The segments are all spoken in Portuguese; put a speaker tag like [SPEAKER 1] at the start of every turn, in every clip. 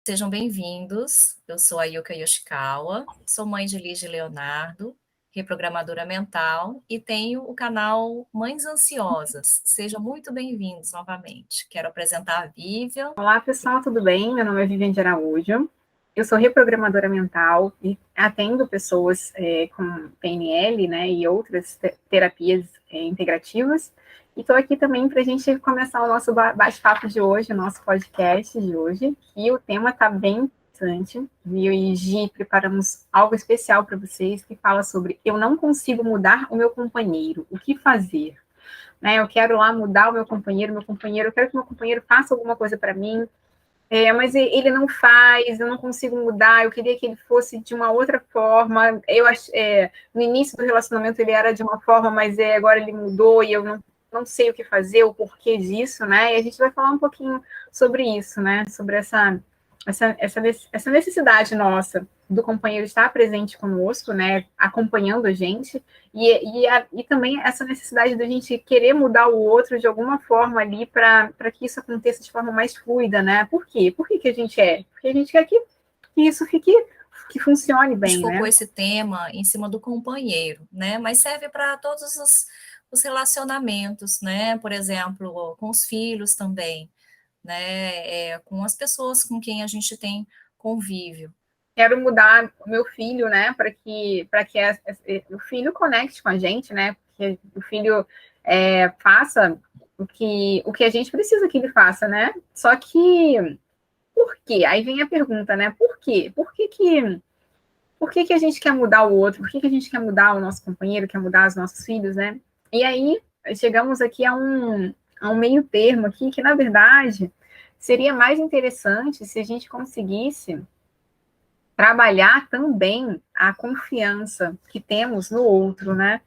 [SPEAKER 1] Sejam bem-vindos. Eu sou a Yuka Yoshikawa, sou mãe de Liz e Leonardo, reprogramadora mental e tenho o canal Mães Ansiosas. Sejam muito bem-vindos novamente. Quero apresentar a Vivian.
[SPEAKER 2] Olá, pessoal, tudo bem? Meu nome é Vivian de Araújo. Eu sou reprogramadora mental e atendo pessoas com PNL, né, e outras terapias integrativas. E estou aqui também para a gente começar o nosso bate-papo de hoje, o nosso podcast de hoje. E o tema está bem interessante. Eu e Gi preparamos algo especial para vocês que fala sobre eu não consigo mudar o meu companheiro, o que fazer? Né, eu quero lá mudar o meu companheiro, eu quero que meu companheiro faça alguma coisa para mim, mas ele não faz, eu não consigo mudar, eu queria que ele fosse de uma outra forma, no início do relacionamento ele era de uma forma, mas agora ele mudou e eu não sei o que fazer, o porquê disso, né, e a gente vai falar um pouquinho sobre isso, né, sobre essa necessidade nossa do companheiro estar presente conosco, né, acompanhando a gente, e também essa necessidade da gente querer mudar o outro de alguma forma ali para que isso aconteça de forma mais fluida, né? Por quê? Por que a gente é? Porque a gente quer que isso que funcione
[SPEAKER 1] A gente
[SPEAKER 2] bem,
[SPEAKER 1] focou
[SPEAKER 2] né?
[SPEAKER 1] esse tema em cima do companheiro, né? Mas serve para todos os relacionamentos, né? Por exemplo, com os filhos também, né? Com as pessoas com quem a gente tem convívio.
[SPEAKER 2] Quero mudar o meu filho, né, para que o filho conecte com a gente, né, que o filho faça o que a gente precisa que ele faça, né? Só que por quê? Aí vem a pergunta, né? Por quê? Por que a gente quer mudar o outro? Por que a gente quer mudar o nosso companheiro, quer mudar os nossos filhos, né? E aí chegamos aqui a um meio termo aqui que, na verdade, seria mais interessante se a gente conseguisse trabalhar também a confiança que temos no outro, né?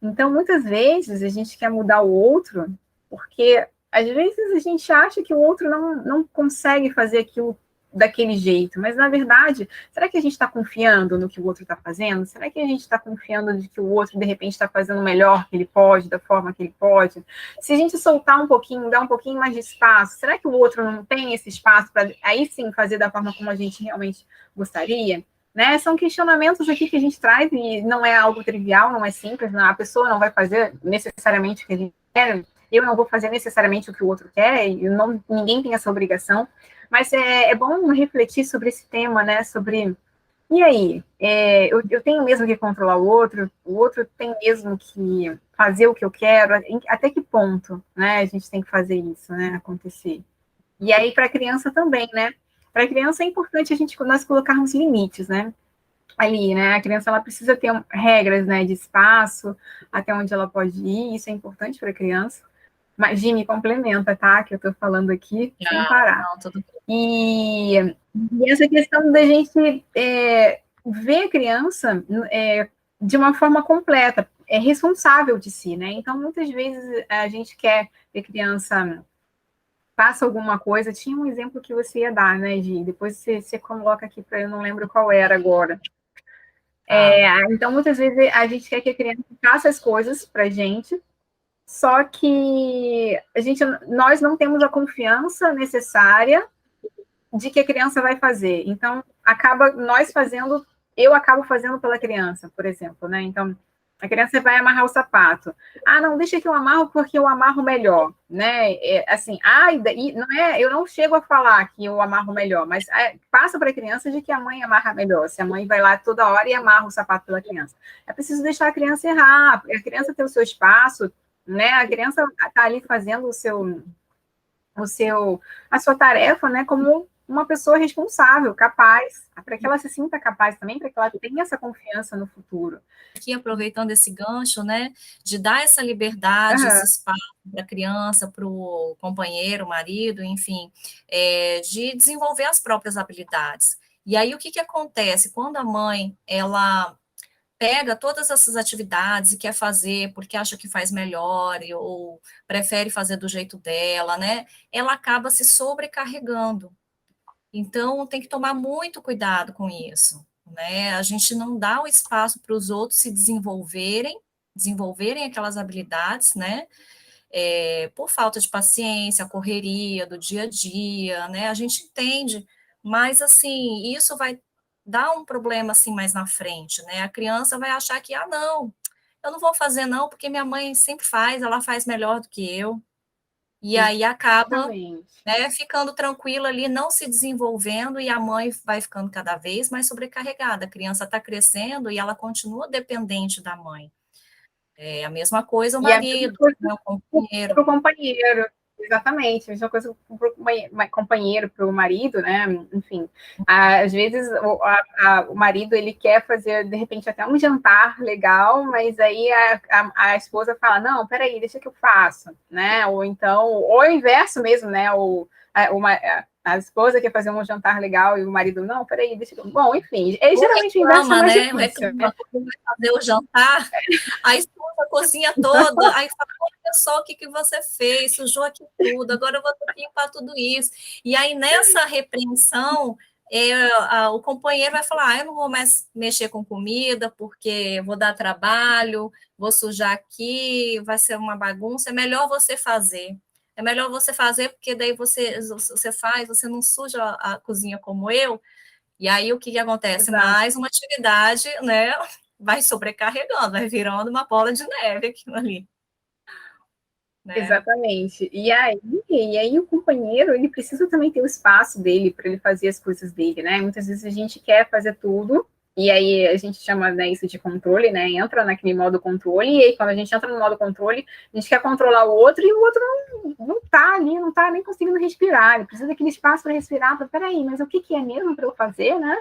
[SPEAKER 2] Então, muitas vezes a gente quer mudar o outro porque às vezes a gente acha que o outro não consegue fazer aquilo daquele jeito, mas na verdade, será que a gente está confiando no que o outro está fazendo? Será que a gente está confiando de que o outro de repente está fazendo o melhor que ele pode, da forma que ele pode? Se a gente soltar um pouquinho, dar um pouquinho mais de espaço, será que o outro não tem esse espaço para aí sim fazer da forma como a gente realmente gostaria? Né? São questionamentos aqui que a gente traz e não é algo trivial, não é simples, a pessoa não vai fazer necessariamente o que a gente quer, eu não vou fazer necessariamente o que o outro quer, e ninguém tem essa obrigação, mas é bom refletir sobre esse tema, né, sobre, e aí, eu tenho mesmo que controlar o outro tem mesmo que fazer o que eu quero, até que ponto, né, a gente tem que fazer isso, né, acontecer. E aí, para a criança também, né, para a criança é importante nós colocarmos limites, né, ali, né? A criança ela precisa ter regras, né, de espaço, até onde ela pode ir, isso é importante para a criança. Mas, Gi, me complementa, tá? Que eu estou falando aqui sem parar.
[SPEAKER 1] Não, tudo bem.
[SPEAKER 2] E essa questão da gente ver a criança de uma forma completa, é responsável de si, né? Então, muitas vezes a gente quer que a criança faça alguma coisa. Tinha um exemplo que você ia dar, né, Gi? Depois você coloca aqui para eu não lembro qual era agora. Então, muitas vezes a gente quer que a criança faça as coisas para gente, só que nós não temos a confiança necessária de que a criança vai fazer. Então, eu acabo fazendo pela criança, por exemplo, né? Então, a criança vai amarrar o sapato. Ah, não, deixa que eu amarro porque eu amarro melhor, né? Assim, não é, eu não chego a falar que eu amarro melhor, mas passa para a criança de que a mãe amarra melhor. Se a mãe vai lá toda hora e amarra o sapato pela criança. É preciso deixar a criança errar, a criança ter o seu espaço, né? A criança está ali fazendo a sua tarefa, né, como uma pessoa responsável, capaz, para que ela se sinta capaz também, para que ela tenha essa confiança no futuro.
[SPEAKER 1] Aqui, aproveitando esse gancho, né, de dar essa liberdade, esse espaço para a criança, para o companheiro, marido, enfim, de desenvolver as próprias habilidades. E aí, o que acontece? Quando a mãe, ela pega todas essas atividades e quer fazer porque acha que faz melhor ou prefere fazer do jeito dela, né? Ela acaba se sobrecarregando. Então, tem que tomar muito cuidado com isso, né? A gente não dá o espaço para os outros se desenvolverem aquelas habilidades, né? Por falta de paciência, a correria do dia a dia, né? A gente entende mas, assim, isso vai dar um problema, assim, mais na frente, né? A criança vai achar que, não, eu não vou fazer não, porque minha mãe sempre faz, ela faz melhor do que eu. E aí acaba,
[SPEAKER 2] Exatamente.
[SPEAKER 1] né, ficando tranquila ali, não se desenvolvendo, e a mãe vai ficando cada vez mais sobrecarregada. A criança está crescendo e ela continua dependente da mãe. É a mesma coisa o
[SPEAKER 2] E a mesma
[SPEAKER 1] marido,
[SPEAKER 2] coisa
[SPEAKER 1] né, o
[SPEAKER 2] para
[SPEAKER 1] companheiro.
[SPEAKER 2] o companheiro, exatamente, a mesma coisa para o companheiro, para o marido, né? Enfim, às vezes o marido ele quer fazer de repente até um jantar legal, mas aí a esposa fala: não, peraí, deixa que eu faço, né? Ou então, ou o inverso mesmo, né? A esposa quer fazer um jantar legal e o marido, não, peraí, deixa que eu... Bom, enfim,
[SPEAKER 1] Ou
[SPEAKER 2] geralmente o inverso é
[SPEAKER 1] reclama,
[SPEAKER 2] mais
[SPEAKER 1] né?
[SPEAKER 2] difícil,
[SPEAKER 1] Reclama
[SPEAKER 2] né?
[SPEAKER 1] quando vai fazer o jantar, a esposa cozinha toda, aí fala, olha só o que, que você fez, sujou aqui tudo, agora eu vou ter que limpar tudo isso. E aí, nessa repreensão, o companheiro vai falar, eu não vou mais mexer com comida, porque vou dar trabalho, vou sujar aqui, vai ser uma bagunça, é melhor você fazer. É melhor você fazer, porque daí você faz, você não suja a cozinha como eu, e aí o que, que acontece?
[SPEAKER 2] Exato.
[SPEAKER 1] Mais uma atividade, né? Vai sobrecarregando, vai virando uma bola de neve aquilo ali, né?
[SPEAKER 2] Exatamente. E aí o companheiro, ele precisa também ter o espaço dele para ele fazer as coisas dele, né? Muitas vezes a gente quer fazer tudo, e aí a gente chama, né, isso de controle, né? Entra naquele modo controle, e aí quando a gente entra no modo controle, a gente quer controlar o outro, e o outro não tá ali, não tá nem conseguindo respirar, ele precisa daquele espaço para respirar, peraí, mas o que, que é mesmo para eu fazer, né?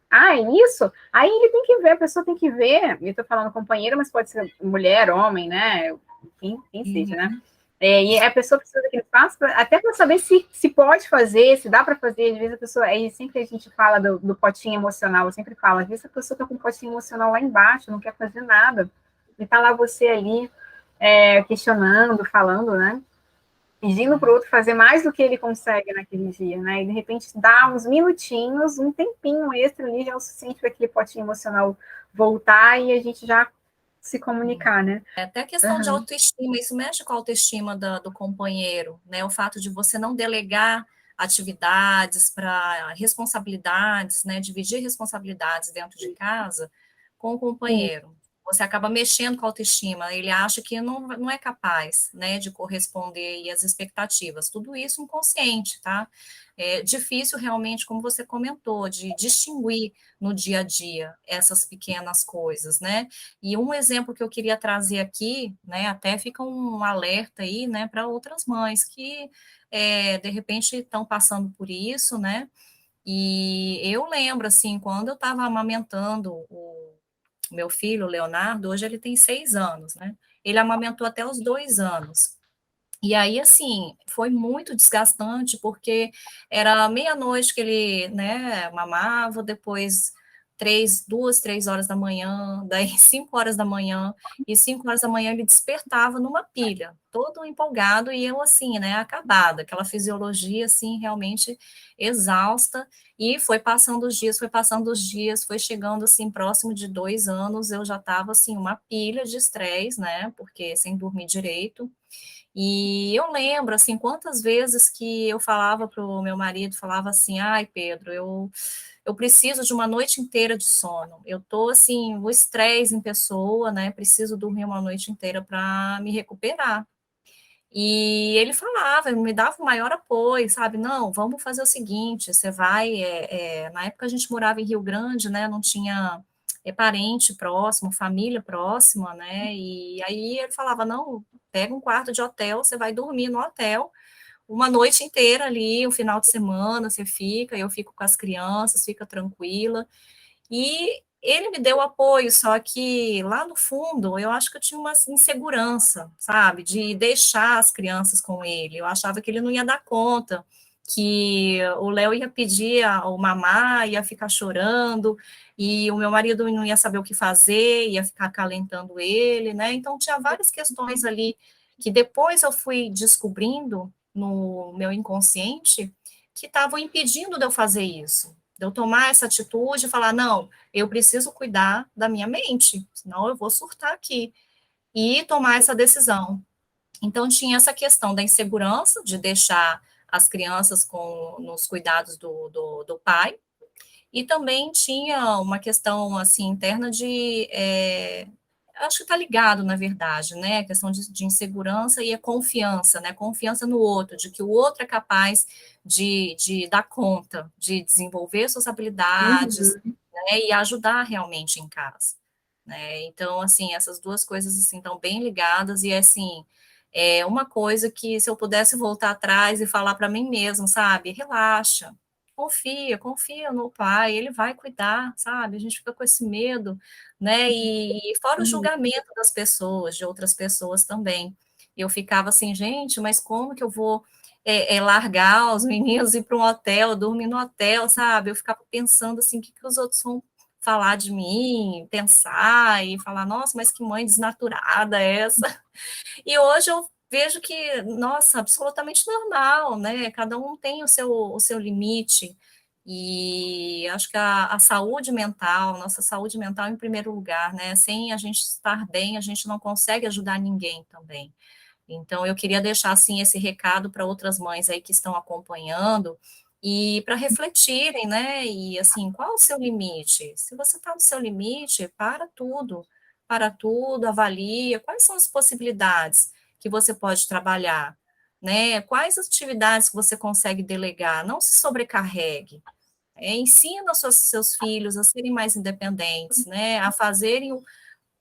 [SPEAKER 2] Ah, é isso? Aí ele tem que ver, a pessoa tem que ver, eu tô falando companheiro, mas pode ser mulher, homem, né? Quem seja, né?
[SPEAKER 1] Uhum.
[SPEAKER 2] E a pessoa precisa daquele espaço até para saber se pode fazer, se dá para fazer. Às vezes a pessoa, aí sempre a gente fala do potinho emocional, eu sempre falo, às vezes a pessoa está com um potinho emocional lá embaixo, não quer fazer nada, e tá lá você ali questionando, falando, né? Pedindo para o outro fazer mais do que ele consegue naquele dia, né? E de repente dá uns minutinhos, um tempinho extra ali já é o suficiente para aquele potinho emocional voltar e a gente já se comunicar, né?
[SPEAKER 1] É até a questão de
[SPEAKER 2] Uhum.
[SPEAKER 1] autoestima, isso mexe com a autoestima do companheiro, né? O fato de você não delegar atividades para responsabilidades, né? Dividir responsabilidades dentro de casa com o companheiro. Você acaba mexendo com a autoestima, ele acha que não é capaz, né, de corresponder às expectativas. Tudo isso inconsciente, tá? É difícil realmente, como você comentou, de distinguir no dia a dia essas pequenas coisas, né? E um exemplo que eu queria trazer aqui, né, até fica um alerta aí, né, para outras mães que, de repente, estão passando por isso, né, e eu lembro, assim, quando eu estava amamentando o meu filho, o Leonardo, hoje ele tem 6 anos, né, ele amamentou até os 2 anos, e aí, assim, foi muito desgastante, porque era meia-noite que ele, né, mamava, depois 2, 3 horas da manhã, daí 5 horas da manhã, e 5 horas da manhã ele despertava numa pilha, todo empolgado, e eu, assim, né, acabada, aquela fisiologia, assim, realmente exausta, e foi passando os dias, foi chegando, assim, próximo de 2 anos, eu já estava, assim, uma pilha de estresse, né, porque sem dormir direito, e eu lembro, assim, quantas vezes que eu falava para o meu marido, falava assim, ai, Pedro, eu preciso de uma noite inteira de sono. Eu tô, assim, o estresse em pessoa, né? Preciso dormir uma noite inteira para me recuperar. E ele falava, ele me dava o maior apoio, sabe? Não, vamos fazer o seguinte, você vai. Na época a gente morava em Rio Grande, né? Não tinha parente próximo, família próxima, né? E aí ele falava, não, pega um quarto de hotel, você vai dormir no hotel uma noite inteira ali, o final de semana você fica, eu fico com as crianças, fica tranquila. E ele me deu apoio, só que lá no fundo eu acho que eu tinha uma insegurança, sabe, de deixar as crianças com ele. Eu achava que ele não ia dar conta, que o Léo ia pedir o mamar, ia ficar chorando, e o meu marido não ia saber o que fazer, ia ficar acalentando ele, né? Então tinha várias questões ali que depois eu fui descobrindo no meu inconsciente que estavam impedindo de eu fazer isso, de eu tomar essa atitude e falar, não, eu preciso cuidar da minha mente, senão eu vou surtar aqui, e tomar essa decisão. Então, tinha essa questão da insegurança, de deixar as crianças nos cuidados do pai, e também tinha uma questão, assim, interna acho que está ligado, na verdade, né, a questão de insegurança e a confiança, né, confiança no outro, de que o outro é capaz de dar conta, de desenvolver suas habilidades,
[SPEAKER 2] Uhum.
[SPEAKER 1] né, e ajudar realmente em casa, né, então, assim, essas duas coisas, assim, estão bem ligadas, e, assim, é uma coisa que, se eu pudesse voltar atrás e falar para mim mesma, sabe, relaxa, confia no pai, ele vai cuidar, sabe, a gente fica com esse medo, né, e fora o
[SPEAKER 2] Uhum.
[SPEAKER 1] julgamento das pessoas, de outras pessoas também. Eu ficava assim: "Gente, mas como que eu vou, largar os meninos e ir para um hotel, dormir no hotel", sabe. Eu ficava pensando assim: "O que que os outros vão falar de mim?", pensar e falar: "Nossa, mas que mãe desnaturada é essa?". E hoje eu vejo que, nossa, absolutamente normal, né, cada um tem o seu limite, e acho que a saúde mental, nossa saúde mental em primeiro lugar, né, sem a gente estar bem, a gente não consegue ajudar ninguém também. Então eu queria deixar, assim, esse recado para outras mães aí que estão acompanhando, e para refletirem, né, e assim, qual o seu limite? Se você está no seu limite, para tudo, avalia quais são as possibilidades que você pode trabalhar, né, quais atividades que você consegue delegar, não se sobrecarregue, ensina os seus filhos a serem mais independentes, né, a fazerem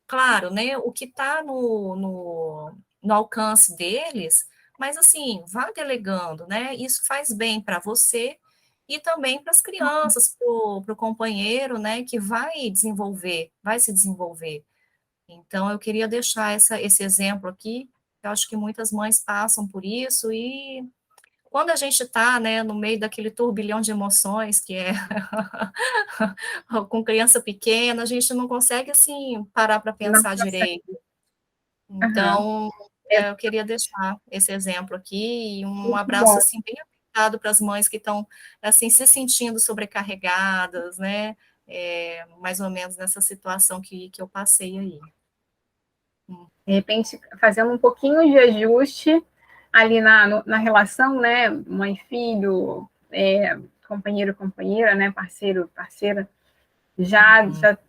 [SPEAKER 1] claro, né, o que está no alcance deles, mas assim, vá delegando, né, isso faz bem para você e também para as crianças, para o companheiro, né, que vai se desenvolver. Então eu queria deixar esse exemplo aqui, eu acho que muitas mães passam por isso e quando a gente está, né, no meio daquele turbilhão de emoções que é com criança pequena, a gente não consegue, assim, parar para
[SPEAKER 2] Não
[SPEAKER 1] pensar
[SPEAKER 2] consegue.
[SPEAKER 1] direito.
[SPEAKER 2] Aham.
[SPEAKER 1] Então,
[SPEAKER 2] É
[SPEAKER 1] eu queria deixar esse exemplo aqui e um
[SPEAKER 2] muito
[SPEAKER 1] abraço,
[SPEAKER 2] bom.
[SPEAKER 1] assim, bem apertado para as mães que estão, assim, se sentindo sobrecarregadas, né, mais ou menos nessa situação que eu passei aí.
[SPEAKER 2] De repente, fazendo um pouquinho de ajuste ali na relação, né? Mãe, filho, companheiro, companheira, né? Parceiro, parceira,
[SPEAKER 1] Uhum.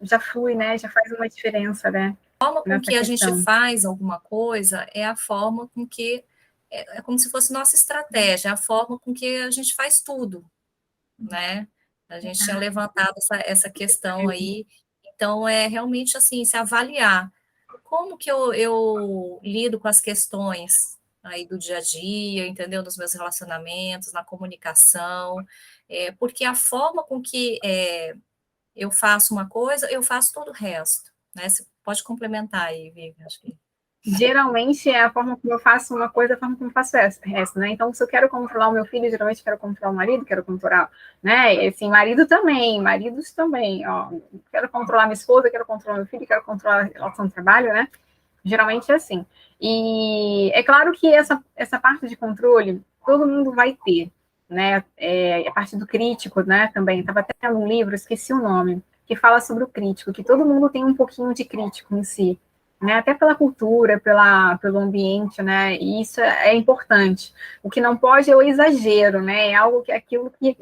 [SPEAKER 2] já flui, né? Já faz uma diferença, né?
[SPEAKER 1] A forma com
[SPEAKER 2] Nessa
[SPEAKER 1] que a gente
[SPEAKER 2] questão.
[SPEAKER 1] faz alguma coisa é a forma com que é como se fosse nossa estratégia, é a forma com que a gente faz tudo, né? A gente tinha levantado essa questão aí, então é realmente assim, se avaliar como que eu lido com as questões aí do dia a dia, entendeu? Nos meus relacionamentos, na comunicação, porque a forma com que eu faço uma coisa, eu faço todo o resto, né? Você pode complementar aí, Vivi, acho que.
[SPEAKER 2] Geralmente é a forma como eu faço uma coisa, a forma como eu faço essa, né? Então, se eu quero controlar o meu filho, geralmente quero controlar o marido, quero controlar, né? Assim, maridos também, ó. Quero controlar minha esposa, quero controlar meu filho, quero controlar a relação de trabalho, né? Geralmente é assim. E é claro que essa parte de controle todo mundo vai ter, né? A parte do crítico, né? Também estava até num livro, esqueci o nome, que fala sobre o crítico, que todo mundo tem um pouquinho de crítico em si, né? Até pela cultura, pelo ambiente, né? E isso é importante. O que não pode é o exagero, né? É algo aquilo que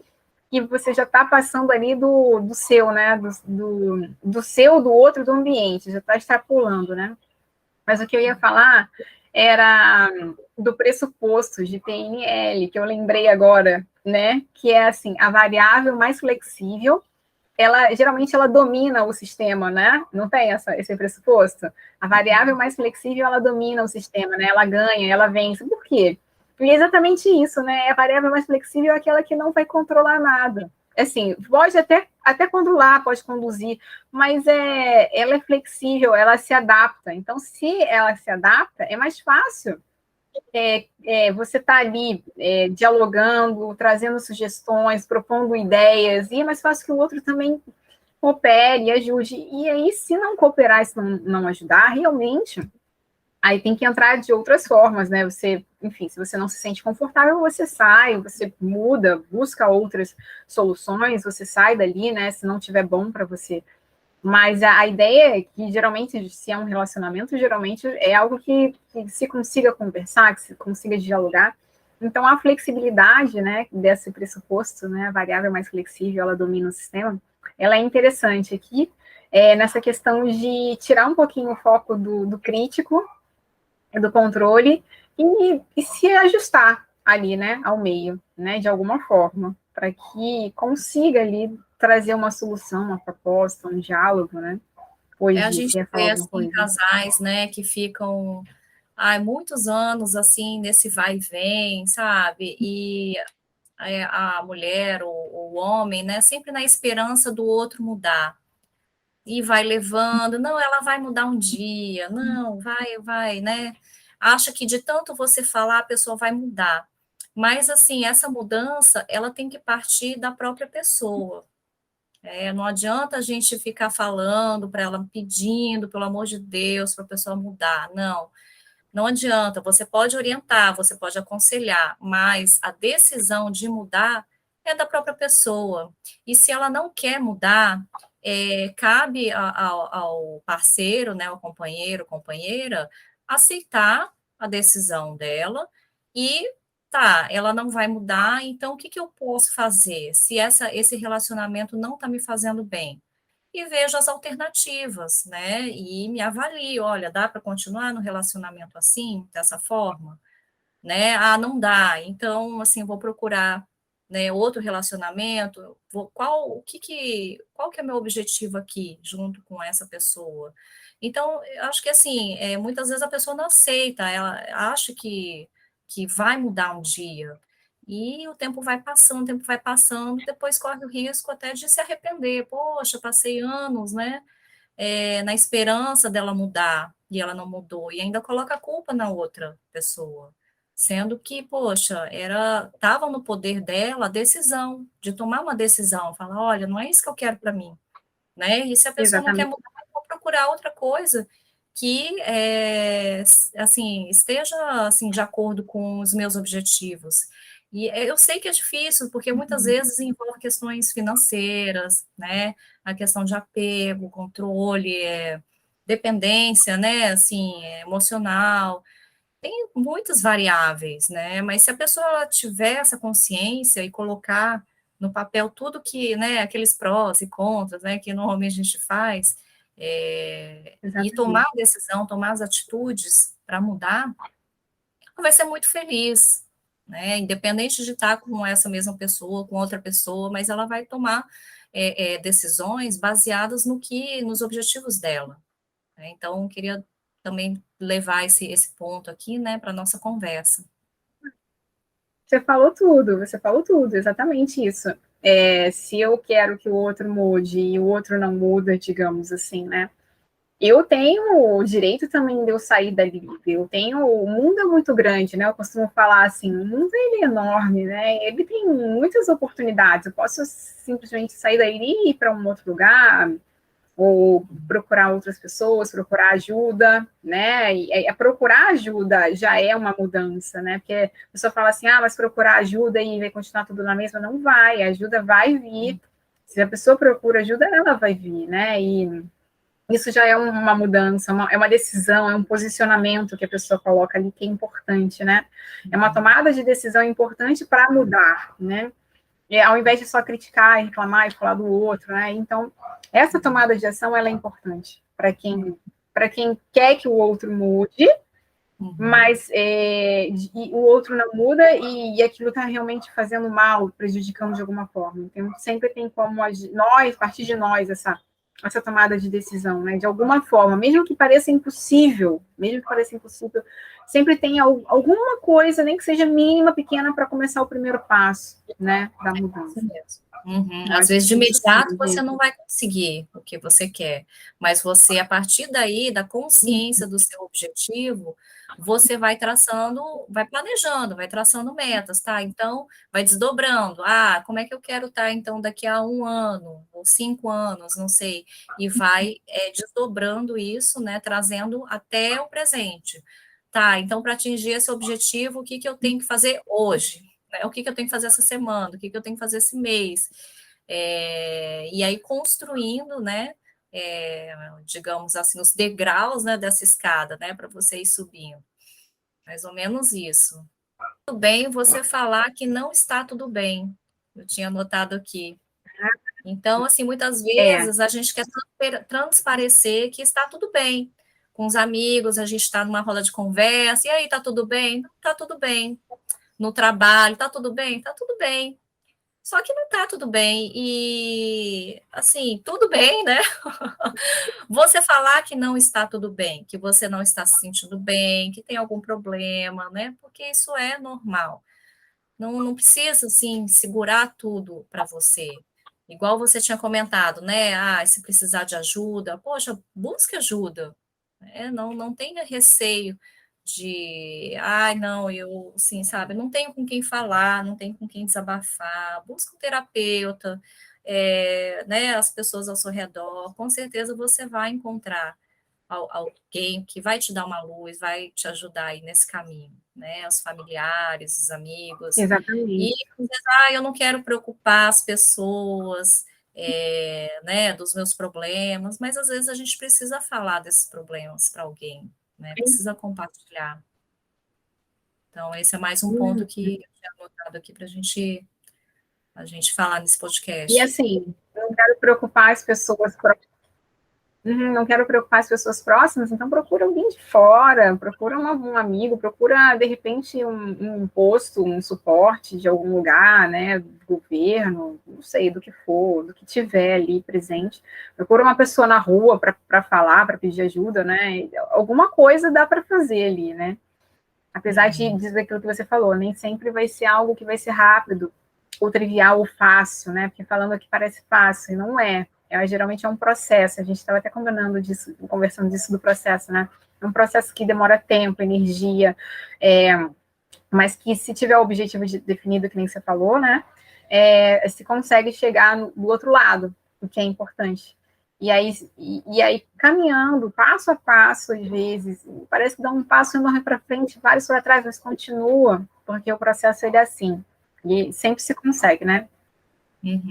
[SPEAKER 2] você já está passando ali do seu, né? Do seu, do outro, do ambiente, já está extrapolando, né? Mas o que eu ia falar era do pressuposto de PNL, que eu lembrei agora, né? Que é assim, a variável mais flexível, ela geralmente ela domina o sistema, né? Não tem esse pressuposto? A variável mais flexível, ela domina o sistema, né? Ela ganha, ela vence. Por quê? Porque é exatamente isso, né? A variável mais flexível é aquela que não vai controlar nada. Assim, pode até controlar, pode conduzir, mas ela é flexível, ela se adapta. Então, se ela se adapta, é mais fácil você está ali dialogando, trazendo sugestões, propondo ideias, e é mais fácil que o outro também coopere, ajude. E aí, se não cooperar, se não ajudar, realmente, aí tem que entrar de outras formas, né? Você, enfim, se você não se sente confortável, você sai, você muda, busca outras soluções, você sai dali, né? Se não tiver bom para você. Mas a ideia é que, geralmente, se é um relacionamento, geralmente é algo que se consiga conversar, que se consiga dialogar. Então, a flexibilidade, né, desse pressuposto, né, a variável mais flexível, ela domina o sistema, ela é interessante aqui, nessa questão de tirar um pouquinho o foco do crítico, do controle, e se ajustar ali, né, ao meio, né, de alguma forma, para que consiga ali trazer uma solução, uma proposta, um diálogo, né, depois
[SPEAKER 1] A
[SPEAKER 2] de
[SPEAKER 1] gente
[SPEAKER 2] querer falar
[SPEAKER 1] vê,
[SPEAKER 2] alguma
[SPEAKER 1] assim,
[SPEAKER 2] coisa.
[SPEAKER 1] casais, né, que ficam muitos anos, assim, nesse vai e vem, sabe? E a mulher, o homem, né, sempre na esperança do outro mudar. E vai levando, não, ela vai mudar um dia, não, vai, né? Acha que de tanto você falar, a pessoa vai mudar. Mas, assim, essa mudança, ela tem que partir da própria pessoa. Não adianta a gente ficar falando para ela, pedindo, pelo amor de Deus, para a pessoa mudar. Não, não adianta. Você pode orientar, você pode aconselhar, mas a decisão de mudar é da própria pessoa. E se ela não quer mudar, cabe ao parceiro, né, ao companheiro, companheira, aceitar a decisão dela e tá, ela não vai mudar, então o que que eu posso fazer se esse relacionamento não está me fazendo bem? E vejo as alternativas, né? E me avalio, olha, dá para continuar no relacionamento assim, dessa forma, né? Ah, não dá. Então, assim, vou procurar, né, outro relacionamento. Qual que é meu objetivo aqui, junto com essa pessoa? Então, eu acho que assim, muitas vezes a pessoa não aceita, ela acha que vai mudar um dia. E o tempo vai passando, depois corre o risco até de se arrepender. Poxa, passei anos, né, na esperança dela mudar, e ela não mudou, e ainda coloca a culpa na outra pessoa, sendo que, poxa, estava no poder dela a decisão, de tomar uma decisão, falar, olha, não é isso que eu quero para mim, né? E se a pessoa não quer
[SPEAKER 2] Exatamente.
[SPEAKER 1] mudar, eu vou procurar outra coisa que, assim, esteja, assim, de acordo com os meus objetivos. E eu sei que é difícil, porque muitas vezes envolve questões financeiras, né? A questão de apego, controle, dependência, né? Assim, emocional. Tem muitas variáveis, né? Mas se a pessoa ela tiver essa consciência e colocar no papel tudo que, né, aqueles prós e contras, né, que normalmente a gente faz, e tomar
[SPEAKER 2] Exatamente.
[SPEAKER 1] a decisão, tomar as atitudes para mudar, ela vai ser muito feliz, né? Independente de estar com essa mesma pessoa, com outra pessoa, mas ela vai tomar decisões baseadas nos objetivos dela, né? Então, eu queria também levar esse ponto aqui, né, para a nossa conversa.
[SPEAKER 2] Você falou tudo, exatamente isso. Se eu quero que o outro mude e o outro não muda, digamos assim, né? Eu tenho o direito também de eu sair dali. O mundo é muito grande, né? Eu costumo falar assim, o mundo ele é enorme, né? Ele tem muitas oportunidades. Eu posso simplesmente sair dali e ir para um outro lugar, ou procurar outras pessoas, procurar ajuda, né? E procurar ajuda já é uma mudança, né? Porque a pessoa fala assim, mas procurar ajuda e vai continuar tudo na mesma, não vai, a ajuda vai vir. Se a pessoa procura ajuda, ela vai vir, né? E isso já é uma mudança, é uma decisão, é um posicionamento que a pessoa coloca ali que é importante, né? É uma tomada de decisão importante para mudar, né? Ao invés de só criticar, reclamar e falar do outro, né? Então, essa tomada de ação ela é importante para quem quer que o outro mude, mas o outro não muda e aquilo está realmente fazendo mal, prejudicando de alguma forma. Então, sempre tem como nós, partir de nós, essa tomada de decisão, né? De alguma forma, mesmo que pareça impossível, sempre tem alguma coisa, nem que seja mínima, pequena, para começar o primeiro passo, né? Da
[SPEAKER 1] Isso
[SPEAKER 2] mudança.
[SPEAKER 1] mesmo. Uhum.
[SPEAKER 2] Eu
[SPEAKER 1] Às
[SPEAKER 2] acho
[SPEAKER 1] vezes, de
[SPEAKER 2] que isso sim,
[SPEAKER 1] imediato, você não vai conseguir o que você quer, mas você, a partir daí, da consciência do seu objetivo, você vai traçando, vai planejando, vai traçando metas, tá? Então, vai desdobrando. Ah, como é que eu quero estar, então, daqui a 1 ano, ou 5 anos, não sei. E vai desdobrando isso, né? Trazendo até o presente. Tá, então, para atingir esse objetivo, o que que eu tenho que fazer hoje? Né? O que que eu tenho que fazer essa semana? O que que eu tenho que fazer esse mês? E aí construindo, né, digamos assim, os degraus, né, dessa escada, né, para você ir subindo. Mais ou menos isso. tudo bem você falar que não está tudo bem. Eu tinha anotado aqui. Então, assim, muitas
[SPEAKER 2] É,
[SPEAKER 1] vezes a gente quer transparecer que está tudo bem. Com os amigos, a gente está numa roda de conversa, e aí, tá tudo bem? Tá tudo bem. No trabalho, tá tudo bem? Tá tudo bem. Só que não tá tudo bem. E, assim, tudo bem, né? Você falar que não está tudo bem, que você não está se sentindo bem, que tem algum problema, né? Porque isso é normal. Não precisa, assim, segurar tudo para você. Igual você tinha comentado, né? Ah, se precisar de ajuda, poxa, busque ajuda. Né? Não tenha receio de, ai, não, eu, assim, sabe, não tenho com quem falar, não tenho com quem desabafar. Busque um terapeuta, né? As pessoas ao seu redor, com certeza você vai encontrar alguém que vai te dar uma luz, vai te ajudar aí nesse caminho, né? Os familiares, os amigos. E
[SPEAKER 2] exatamente.
[SPEAKER 1] às vezes, eu não quero preocupar as pessoas, né, dos meus problemas, mas às vezes a gente precisa falar desses problemas para alguém, né? Precisa compartilhar. Então, esse é mais um ponto
[SPEAKER 2] Uhum.
[SPEAKER 1] que eu tinha anotado aqui para a gente falar nesse
[SPEAKER 2] E
[SPEAKER 1] podcast.
[SPEAKER 2] assim, não quero preocupar as pessoas não quero preocupar as pessoas próximas, então procura alguém de fora, procura um amigo, procura, de repente, um posto, um suporte de algum lugar, né, do governo, não sei, do que for, do que tiver ali presente. Procura uma pessoa na rua para falar, para pedir ajuda, né, alguma coisa dá para fazer ali, né. Apesar de
[SPEAKER 1] Uhum.
[SPEAKER 2] dizer aquilo que você falou, nem sempre vai ser algo que vai ser rápido, ou trivial, ou fácil, né? Porque falando aqui parece fácil, e não é. Geralmente é um processo. A gente estava até conversando disso do processo, né? É um processo que demora tempo, energia, mas que se tiver o objetivo definido, que nem você falou, né? Se consegue chegar do outro lado, o que é importante. E aí, caminhando, passo a passo, às vezes, parece que dá um passo enorme para frente, vários para trás, mas continua, porque o processo ele é assim. E sempre se consegue, né?
[SPEAKER 1] Uhum.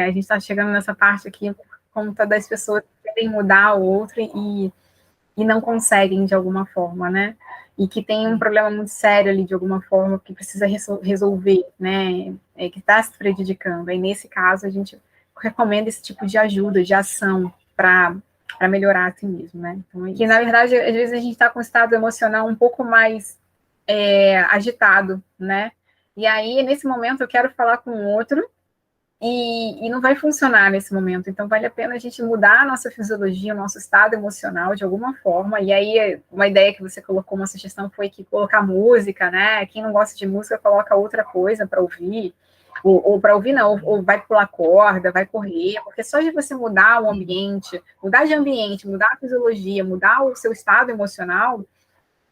[SPEAKER 2] A gente está chegando nessa parte aqui por conta das pessoas que querem mudar o outro e não conseguem de alguma forma, né? E que tem um problema muito sério ali de alguma forma que precisa resolver, né? Que está se prejudicando. Aí nesse caso a gente recomenda esse tipo de ajuda, de ação para melhorar assim mesmo, né? Então, que na verdade às vezes a gente está com um estado emocional um pouco mais agitado, né? E aí nesse momento eu quero falar com o outro e não vai funcionar nesse momento. Então, vale a pena a gente mudar a nossa fisiologia, o nosso estado emocional de alguma forma. E aí, uma ideia que você colocou, uma sugestão foi que colocar música, né? Quem não gosta de música, coloca outra coisa para ouvir. Ou para ouvir, não, ou vai pular corda, vai correr, porque só de você mudar o ambiente, mudar de ambiente, mudar a fisiologia, mudar o seu estado emocional,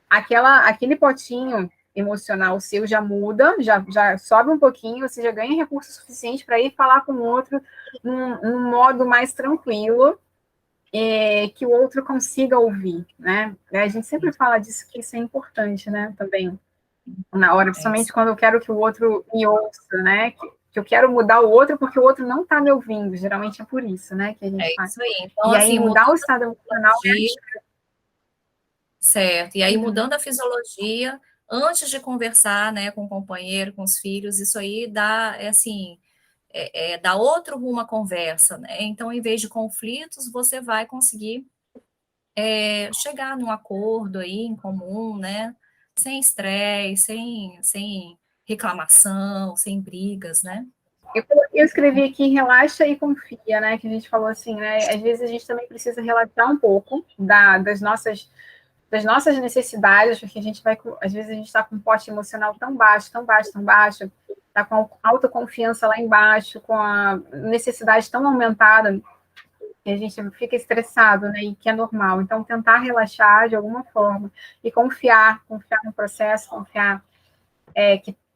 [SPEAKER 2] aquele potinho emocional seu já muda, já sobe um pouquinho, você já ganha recurso suficiente para ir falar com o outro num modo mais tranquilo, que o outro consiga ouvir, né? A gente sempre fala disso, que isso é importante, né? Também, na hora,
[SPEAKER 1] É
[SPEAKER 2] principalmente
[SPEAKER 1] isso,
[SPEAKER 2] quando eu quero que o outro me ouça, né? Que eu quero mudar o outro porque o outro não está me ouvindo, geralmente é por isso, né? Que a gente faz.
[SPEAKER 1] isso aí. Então,
[SPEAKER 2] E aí,
[SPEAKER 1] assim,
[SPEAKER 2] mudar o
[SPEAKER 1] mudando
[SPEAKER 2] estado
[SPEAKER 1] a
[SPEAKER 2] emocional
[SPEAKER 1] fisiologia, certo. E aí,
[SPEAKER 2] uhum.
[SPEAKER 1] mudando a fisiologia, antes de conversar, né, com o companheiro, com os filhos, isso aí dá, assim, dá outro rumo à conversa, né? Então, em vez de conflitos, você vai conseguir chegar num acordo aí em comum, né? Sem estresse, sem reclamação, sem brigas, né?
[SPEAKER 2] Eu escrevi aqui relaxa e confia, né? Que a gente falou assim, né? Às vezes a gente também precisa relaxar um pouco das nossas necessidades, porque a gente vai, às vezes a gente está com um pote emocional tão baixo, tão baixo, tão baixo, está com a autoconfiança lá embaixo, com a necessidade tão aumentada, que a gente fica estressado, né? E que é normal. Então, tentar relaxar de alguma forma e confiar no processo, confiar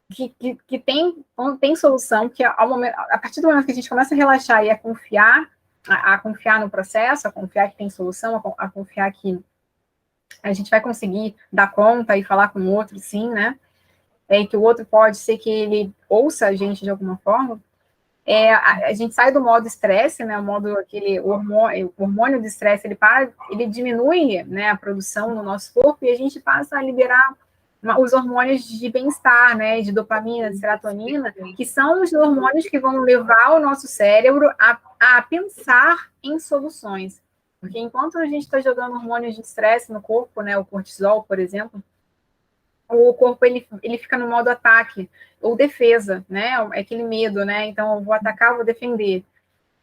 [SPEAKER 2] que tem solução, que a partir do momento que a gente começa a relaxar e a confiar, a confiar no processo, a confiar que tem solução, a confiar que a gente vai conseguir dar conta e falar com o outro, sim, né? E que o outro pode ser que ele ouça a gente de alguma forma. A gente sai do modo estresse, né? O modo aquele o hormônio do estresse, ele diminui, né? A produção no nosso corpo e a gente passa a liberar os hormônios de bem-estar, né, de dopamina, de serotonina, que são os hormônios que vão levar o nosso cérebro a pensar em soluções. Porque enquanto a gente está jogando hormônios de estresse no corpo, né, o cortisol, por exemplo, o corpo ele fica no modo ataque ou defesa, né? É aquele medo, né? Então eu vou atacar, vou defender.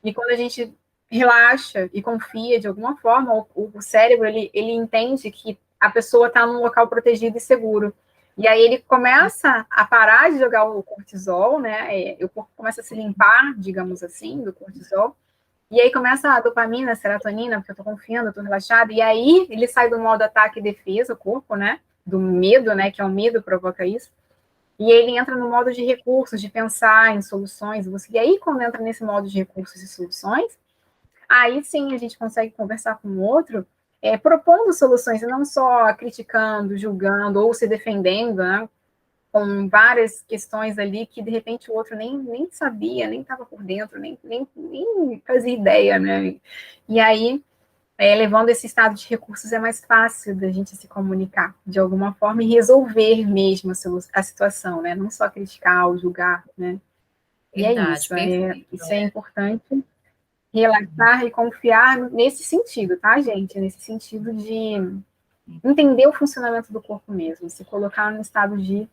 [SPEAKER 2] E quando a gente relaxa e confia de alguma forma, o cérebro ele entende que a pessoa está num local protegido e seguro. E aí ele começa a parar de jogar o cortisol, né? O corpo começa a se limpar, digamos assim, do cortisol. E aí começa a dopamina, a serotonina, porque eu tô confiando, eu tô relaxada. E aí ele sai do modo ataque e defesa, o corpo, né? Do medo, né? Que é o medo que provoca isso. E ele entra no modo de recursos, de pensar em soluções. E aí, quando entra nesse modo de recursos e soluções, aí sim a gente consegue conversar com o outro, propondo soluções, e não só criticando, julgando ou se defendendo, né? Com várias questões ali que de repente o outro nem sabia, nem estava por dentro, nem fazia ideia, né? E aí, levando esse estado de recursos, é mais fácil da gente se comunicar de alguma forma e resolver mesmo a situação, né? Não só criticar ou julgar, né? E é
[SPEAKER 1] Verdade,
[SPEAKER 2] isso,
[SPEAKER 1] perfeito.
[SPEAKER 2] isso é importante, relaxar e confiar nesse sentido, tá, gente? Nesse sentido de entender o funcionamento do corpo mesmo, se colocar no estado de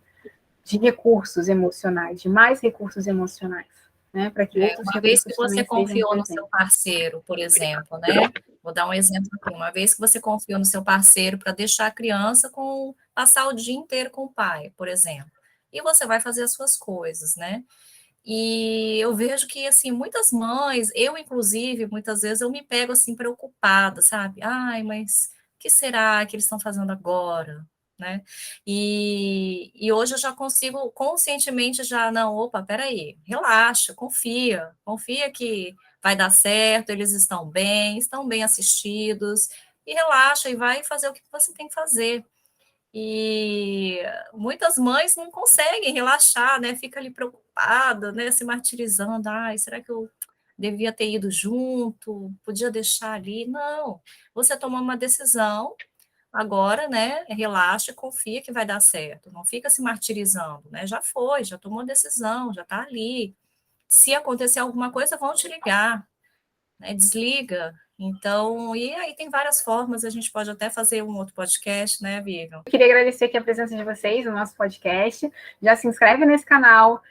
[SPEAKER 2] recursos emocionais, de mais recursos emocionais, né? Para que outros
[SPEAKER 1] Uma vez que
[SPEAKER 2] recursos
[SPEAKER 1] você
[SPEAKER 2] também sejam
[SPEAKER 1] confiou no seu
[SPEAKER 2] presentes.
[SPEAKER 1] parceiro, por exemplo, né? Vou dar um exemplo aqui. Uma vez que você confiou no seu parceiro para deixar a criança passar o dia inteiro com o pai, por exemplo, e você vai fazer as suas coisas, né? E eu vejo que, assim, muitas mães, eu inclusive, muitas vezes eu me pego, assim, preocupada, sabe? Ai, mas o que será que eles estão fazendo agora, né? E hoje eu já consigo conscientemente já, não, opa, peraí, relaxa, confia que vai dar certo, eles estão bem assistidos, e relaxa e vai fazer o que você tem que fazer. E muitas mães não conseguem relaxar, né? Fica ali preocupada, né? Se martirizando. Ai, será que eu devia ter ido junto? Podia deixar ali? Não. Você tomou uma decisão, agora, né? Relaxa, confia que vai dar certo. Não fica se martirizando, né? Já foi, já tomou decisão, já está ali. Se acontecer alguma coisa, vão te ligar, né? Desliga. Então, e aí tem várias formas, a gente pode até fazer um outro podcast, né, Vivian?
[SPEAKER 2] Eu queria agradecer aqui a presença de vocês no nosso podcast. Já se inscreve nesse canal,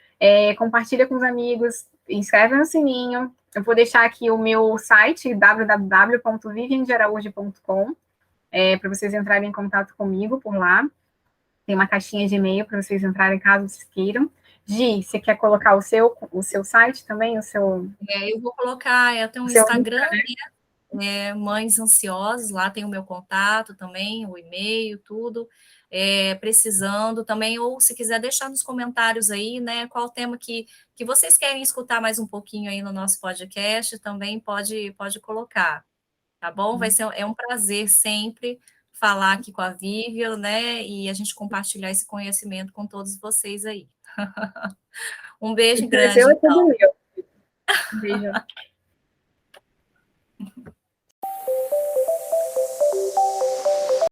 [SPEAKER 2] compartilha com os amigos, inscreve no sininho. Eu vou deixar aqui o meu site, www.viviandearaújo.com, para vocês entrarem em contato comigo por lá. Tem uma caixinha de e-mail para vocês entrarem caso vocês queiram. Gi, você quer colocar o seu site também?
[SPEAKER 1] Eu vou colocar, eu tenho um
[SPEAKER 2] seu
[SPEAKER 1] Instagram, Mães Ansiosas, lá tem o meu contato também, o e-mail, tudo. Precisando também, ou se quiser deixar nos comentários aí, né, qual tema que vocês querem escutar mais um pouquinho aí no nosso podcast, também pode colocar, tá bom? É um prazer sempre falar aqui com a Vivian, né, e a gente compartilhar esse conhecimento com todos vocês aí. Um beijo grande,
[SPEAKER 2] é tudo
[SPEAKER 1] então.
[SPEAKER 2] meu. Um beijo.